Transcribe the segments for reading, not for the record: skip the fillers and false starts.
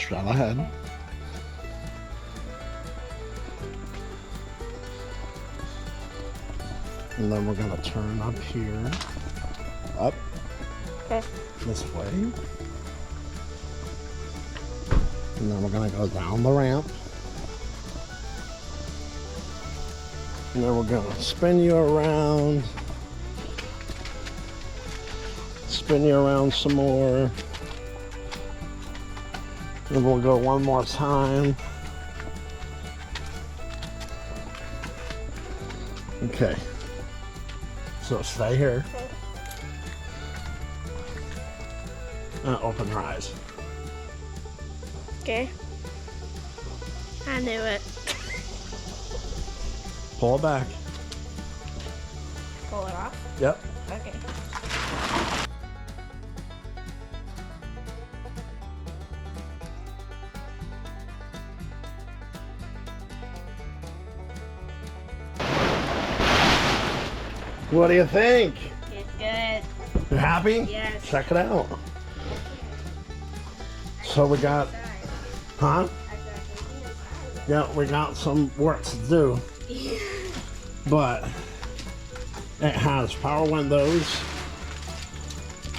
straight ahead. Okay. And then we're gonna turn up here. Up. Okay. This way. And then we're gonna go down the ramp. And then we're gonna spin you around. Spin you around some more. And we'll go one more time. Okay. So stay here. Okay. And open your eyes. Okay. I knew it. Pull it back. Pull it off? Yep. Okay. What do you think? It's good. You happy? Yes. Check it out. So we got, huh? Yeah, we got some work to do. But it has power windows.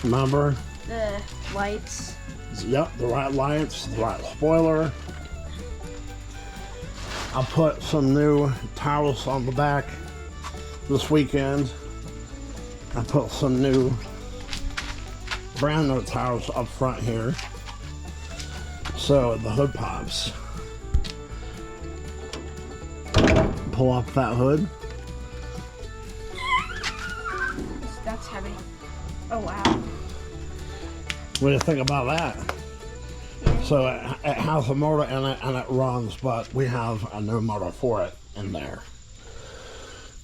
Remember? The lights. Yep, the right lights, the right spoiler. I put some new towels on the back this weekend. I put some new brand new towels up front here. So the hood pops. Pull up that hood. That's heavy. Oh wow. What do you think about that? Yeah. So it has a motor in it and it runs, but we have a new motor for it in there.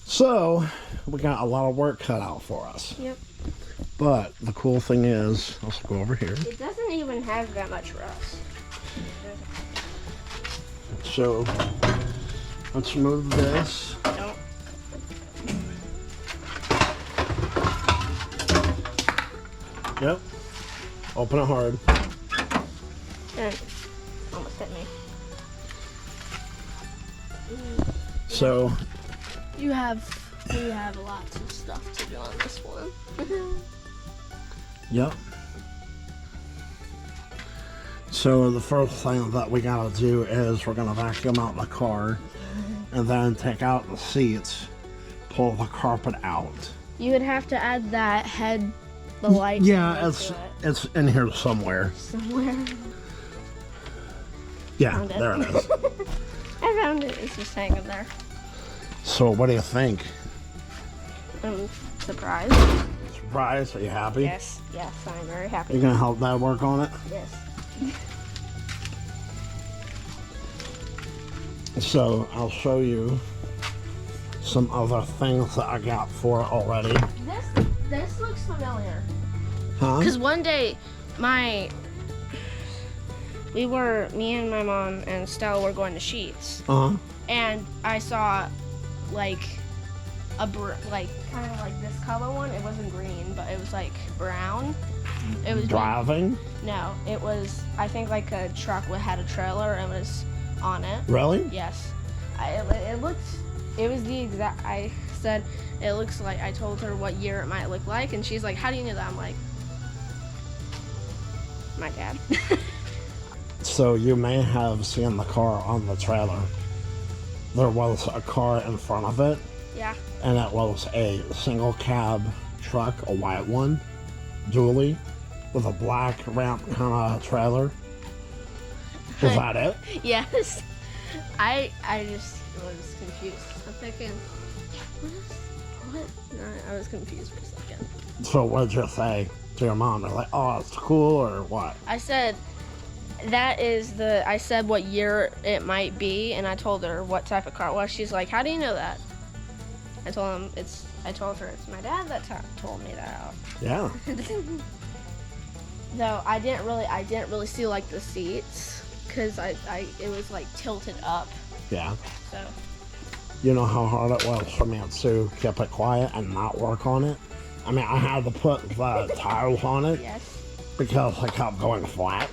So we got a lot of work cut out for us. Yep. But the cool thing is, let's go over here. It doesn't even have that much rust. So let's move this. Don't. Yep. Open it hard. And almost hit me. So We have lots of stuff to do on this one. yep. So the first thing that we gotta do is we're gonna vacuum out the car and then take out the seats, pull the carpet out. You would have to add that head, the light. Yeah, it's in here somewhere. somewhere. Yeah, Found it. there it is. I found it. It's just hanging there. So what do you think? I'm surprised. Surprised? Are you happy? Yes, yes, I'm very happy. You gonna help Dad work on it? Yes. So I'll show you some other things that I got for it already. This looks familiar. Huh? Because one day, me and my mom and Stella were going to Sheets, Uh-huh. and I saw like kind of like this color one. It wasn't green, but it was like brown. It was Driving? No, it was, I think, like a truck that had a trailer and was on it. Really? Yes. It was the exact, I said, it looks like, I told her what year it might look like, and she's like, how do you know that? I'm like, my dad. So you may have seen the car on the trailer. There was a car in front of it, Yeah. and it was a single cab truck, a white one, dually, with a black ramp kind of trailer. Was that it? Yes. I just was confused. I'm thinking, what? No, I was confused for a second. So what did you say to your mom? They're like, oh, it's cool, or what? I said, I said what year it might be, and I told her what type of car it was. She's like, how do you know that? I told her it's my dad that told me that. Yeah. Though I didn't really see like the seats, because it was like tilted up. Yeah. So You know how hard it was for me to keep it quiet and not work on it? I mean, I had to put the tires on it yes. because I kept going flat.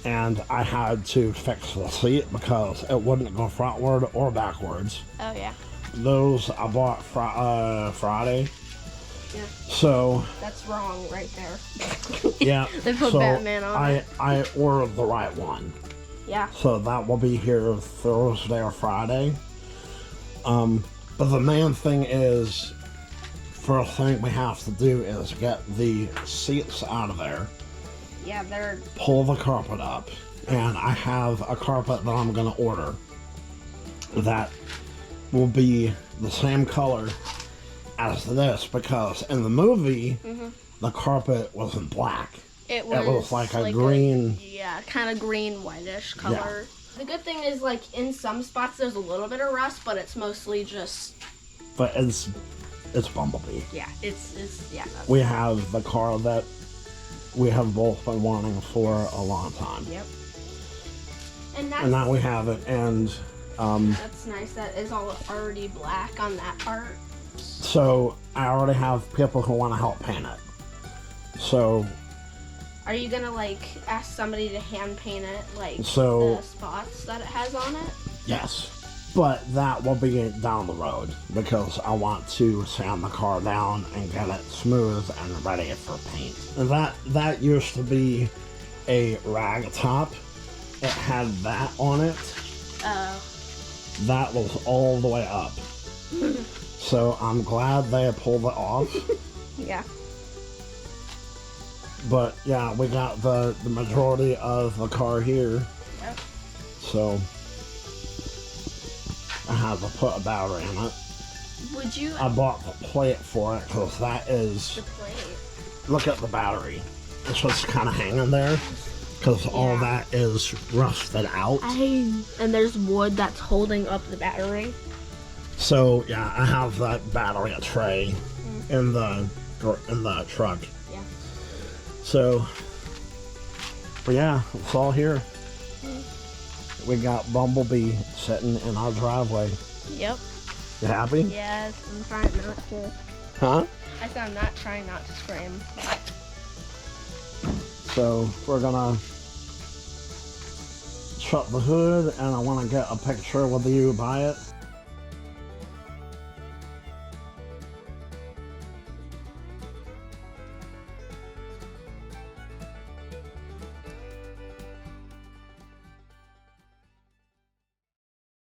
and I had to fix the seat because it wouldn't go frontward or backwards. Oh yeah. Those I bought Friday. Yeah. So that's wrong right there. Yeah. They put so Batman on it. I ordered the right one. Yeah. So that will be here Thursday or Friday. But the main thing is, first thing we have to do is get the seats out of there. Yeah, they're... Pull the carpet up. And I have a carpet that I'm going to order that will be the same color as this, because in the movie, the carpet wasn't black. It was like a green... kind of green, whitish color. Yeah. The good thing is, like, in some spots there's a little bit of rust, but it's mostly just... But it's BumbleBee. Yeah, it's yeah. We have the car that we have both been wanting for a long time. Yep. And now we have it, and... that's nice. That is all already black on that part. So, I already have people who want to help paint it. So... Are you gonna, like, ask somebody to hand paint it, like, the spots that it has on it? Yes. But that will be down the road, because I want to sand the car down and get it smooth and ready for paint. And that used to be a rag top. It had that on it. Oh. That was all the way up. So I'm glad they pulled it off. Yeah. But yeah, we got the majority of the car here. Yep. So I have to put a battery in it. Would you... I bought the plate for it because that is... The plate? Look at the battery. It's just kind of hanging there because all that is rusted out. And there's wood that's holding up the battery. So yeah, I have that battery tray in the truck. Yeah. So, but yeah, it's all here. We got BumbleBee sitting in our driveway. Yep. You happy? Yes, I'm trying not to. Huh? I said I'm not trying not to scream. So we're gonna shut the hood, and I want to get a picture with you by it.